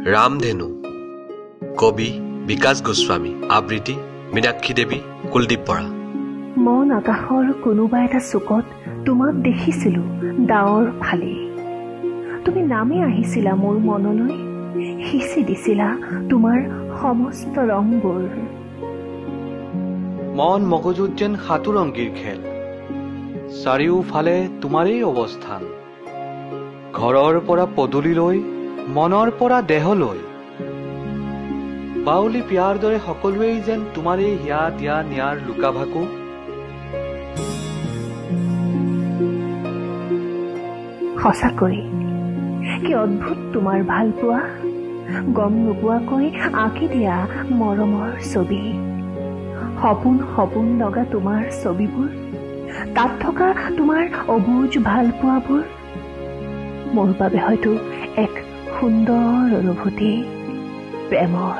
ৰামধেনু কবি বিকাশ গোস্বামী আবৃত্তি মীনাক্ষী দেৱী কুলদীপ বৰা মন আকাশৰ কোনোবা এটা চুকত তোমাক দেখিছিলোঁ ডাৱৰ ফালে তুমি নামি আহিছিলা মোৰ মনলৈ সিঁচি দিছিলা তোমাৰ সমস্ত ৰংবোৰ মন মগজুত যেন সাতোৰংগীৰ খেল চাৰিওফালে তোমাৰেই অৱস্থান ঘৰৰ পৰা পদূলিলৈ মনৰ পৰা দেহলৈ বাউলি পিয়াৰ দৰে সকলোৱেই যেন তোমাৰেই হিয়া দিয়া নিয়াৰ লুকাভাকু সঁচাকৈ কি অদ্ভুত তোমাৰ ভাল পোৱা গম নোপোৱাকৈ আঁকি দিয়া মৰমৰ ছবি সপোন সপোন লগা তোমাৰ ছবিবোৰ তাত থকা তোমাৰ অবুজ ভাল পোৱাবোৰ মোৰ বাবে হয়তো এক সুন্দৰ অনুভূতি প্ৰেমৰ